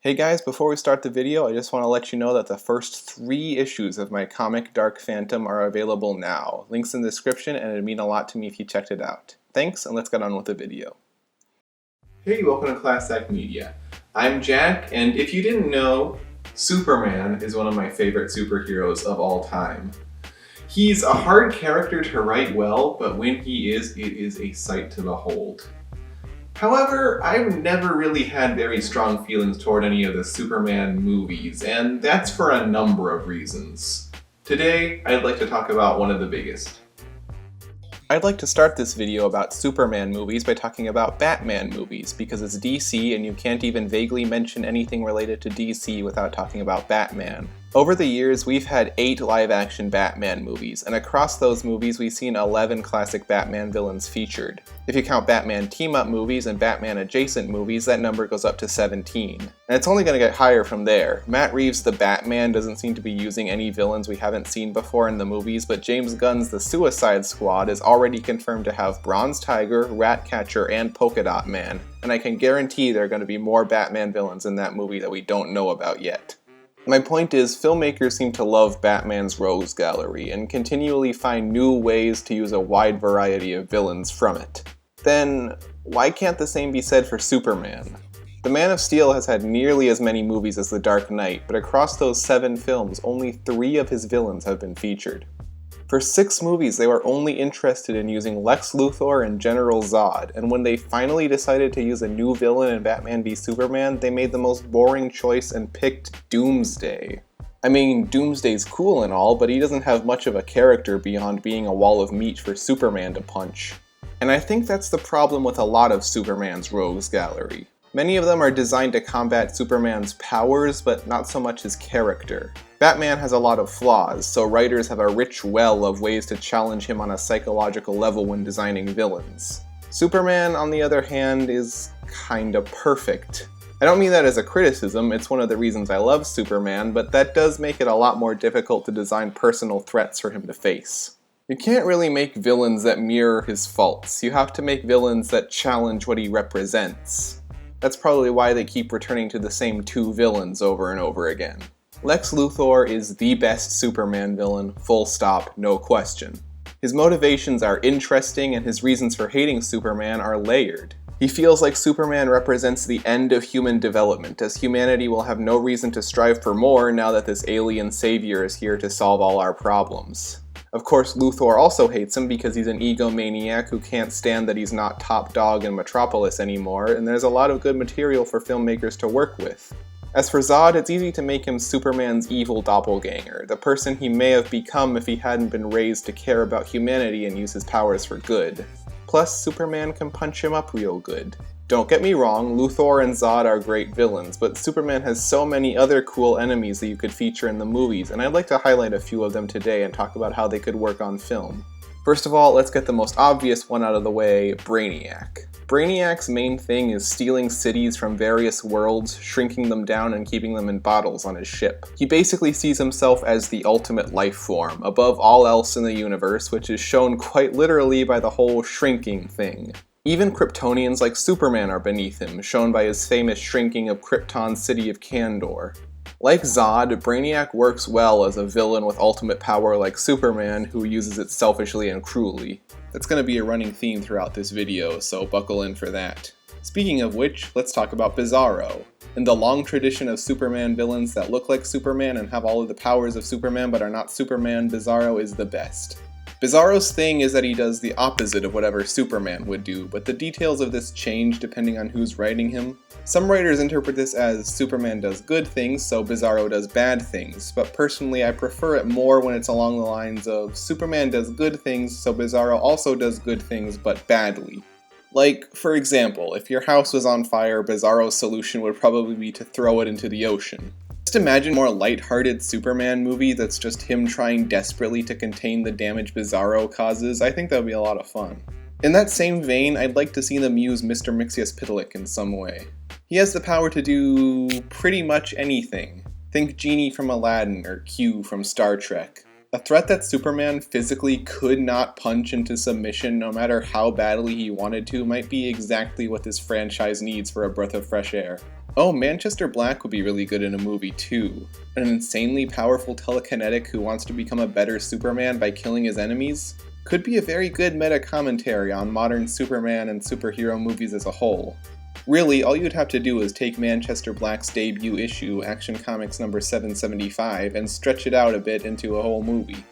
Hey guys, before we start the video, I just want to let you know that the first 3 issues of my comic Dark Phantom are available now. Links in the description, and it'd mean a lot to me if you checked it out. Thanks, and let's get on with the video. Hey, welcome to Class Act Media. I'm Jack, and if you didn't know, Superman is one of my favorite superheroes of all time. He's a hard character to write well, but when he is, it is a sight to behold. However, I've never really had very strong feelings toward any of the Superman movies, and that's for a number of reasons. Today, I'd like to talk about one of the biggest. I'd like to start this video about Superman movies by talking about Batman movies, because it's DC and you can't even vaguely mention anything related to DC without talking about Batman. Over the years, we've had 8 live-action Batman movies, and across those movies we've seen 11 classic Batman villains featured. If you count Batman team-up movies and Batman-adjacent movies, that number goes up to 17. And it's only going to get higher from there. Matt Reeves' The Batman doesn't seem to be using any villains we haven't seen before in the movies, but James Gunn's The Suicide Squad is already confirmed to have Bronze Tiger, Ratcatcher, and Polka Dot Man, and I can guarantee there are going to be more Batman villains in that movie that we don't know about yet. My point is, filmmakers seem to love Batman's rogues gallery and continually find new ways to use a wide variety of villains from it. Then, why can't the same be said for Superman? The Man of Steel has had nearly as many movies as The Dark Knight, but across those 7 films, only 3 of his villains have been featured. For 6 movies, they were only interested in using Lex Luthor and General Zod, and when they finally decided to use a new villain in Batman v Superman, they made the most boring choice and picked Doomsday. I mean, Doomsday's cool and all, but he doesn't have much of a character beyond being a wall of meat for Superman to punch. And I think that's the problem with a lot of Superman's rogues gallery. Many of them are designed to combat Superman's powers, but not so much his character. Batman has a lot of flaws, so writers have a rich well of ways to challenge him on a psychological level when designing villains. Superman, on the other hand, is kinda perfect. I don't mean that as a criticism, it's one of the reasons I love Superman, but that does make it a lot more difficult to design personal threats for him to face. You can't really make villains that mirror his faults, you have to make villains that challenge what he represents. That's probably why they keep returning to the same 2 villains over and over again. Lex Luthor is the best Superman villain, full stop, no question. His motivations are interesting and his reasons for hating Superman are layered. He feels like Superman represents the end of human development, as humanity will have no reason to strive for more now that this alien savior is here to solve all our problems. Of course, Luthor also hates him because he's an egomaniac who can't stand that he's not top dog in Metropolis anymore, and there's a lot of good material for filmmakers to work with. As for Zod, it's easy to make him Superman's evil doppelganger, the person he may have become if he hadn't been raised to care about humanity and use his powers for good. Plus, Superman can punch him up real good. Don't get me wrong, Luthor and Zod are great villains, but Superman has so many other cool enemies that you could feature in the movies, and I'd like to highlight a few of them today and talk about how they could work on film. First of all, let's get the most obvious one out of the way, Brainiac. Brainiac's main thing is stealing cities from various worlds, shrinking them down and keeping them in bottles on his ship. He basically sees himself as the ultimate life form, above all else in the universe, which is shown quite literally by the whole shrinking thing. Even Kryptonians like Superman are beneath him, shown by his famous shrinking of Krypton's city of Kandor. Like Zod, Brainiac works well as a villain with ultimate power like Superman, who uses it selfishly and cruelly. That's going to be a running theme throughout this video, so buckle in for that. Speaking of which, let's talk about Bizarro. In the long tradition of Superman villains that look like Superman and have all of the powers of Superman but are not Superman, Bizarro is the best. Bizarro's thing is that he does the opposite of whatever Superman would do, but the details of this change depending on who's writing him. Some writers interpret this as Superman does good things, so Bizarro does bad things, but personally I prefer it more when it's along the lines of Superman does good things, so Bizarro also does good things, but badly. Like, for example, if your house was on fire, Bizarro's solution would probably be to throw it into the ocean. Just imagine a more lighthearted Superman movie that's just him trying desperately to contain the damage Bizarro causes. I think that would be a lot of fun. In that same vein, I'd like to see them use Mr. Mxyzptlk in some way. He has the power to do pretty much anything. Think Genie from Aladdin or Q from Star Trek. A threat that Superman physically could not punch into submission no matter how badly he wanted to might be exactly what this franchise needs for a breath of fresh air. Oh, Manchester Black would be really good in a movie too. An insanely powerful telekinetic who wants to become a better Superman by killing his enemies? Could be a very good meta-commentary on modern Superman and superhero movies as a whole. Really, all you'd have to do is take Manchester Black's debut issue, Action Comics number 775, and stretch it out a bit into a whole movie.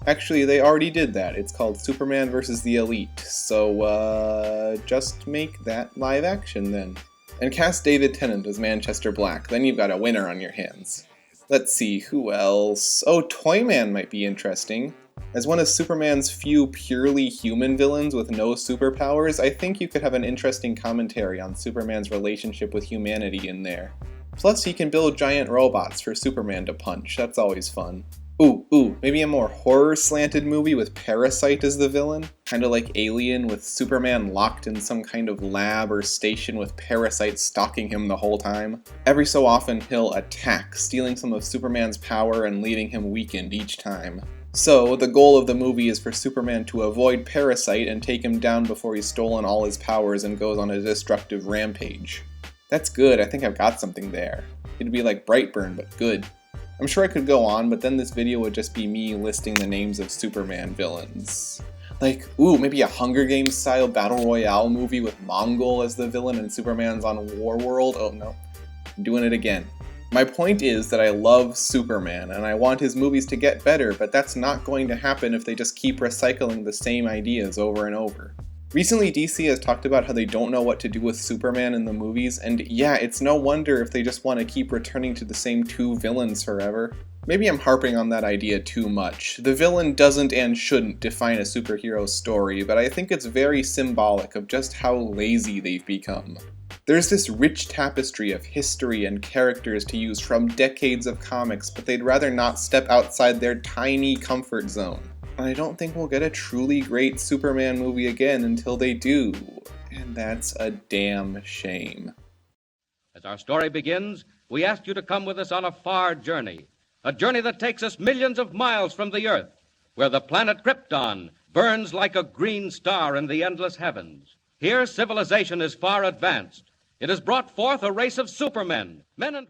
Actually, they already did that. It's called Superman vs. the Elite, so just make that live action then. And cast David Tennant as Manchester Black, then you've got a winner on your hands. Let's see, who else? Oh, Toyman might be interesting. As one of Superman's few purely human villains with no superpowers, I think you could have an interesting commentary on Superman's relationship with humanity in there. Plus, he can build giant robots for Superman to punch, that's always fun. Ooh, maybe a more horror-slanted movie with Parasite as the villain? Kinda like Alien, with Superman locked in some kind of lab or station with Parasite stalking him the whole time. Every so often, he'll attack, stealing some of Superman's power and leaving him weakened each time. So, the goal of the movie is for Superman to avoid Parasite and take him down before he's stolen all his powers and goes on a destructive rampage. That's good, I think I've got something there. It'd be like Brightburn, but good. I'm sure I could go on, but then this video would just be me listing the names of Superman villains. Like, maybe a Hunger Games style battle royale movie with Mongol as the villain and Superman's on Warworld? Oh no, I'm doing it again. My point is that I love Superman, and I want his movies to get better, but that's not going to happen if they just keep recycling the same ideas over and over. Recently, DC has talked about how they don't know what to do with Superman in the movies, and yeah, it's no wonder if they just want to keep returning to the same two villains forever. Maybe I'm harping on that idea too much. The villain doesn't and shouldn't define a superhero's story, but I think it's very symbolic of just how lazy they've become. There's this rich tapestry of history and characters to use from decades of comics, but they'd rather not step outside their tiny comfort zone. And I don't think we'll get a truly great Superman movie again until they do, and that's a damn shame. As our story begins, we ask you to come with us on a far journey, a journey that takes us millions of miles from the Earth, where the planet Krypton burns like a green star in the endless heavens. Here, civilization is far advanced. It has brought forth a race of supermen, men and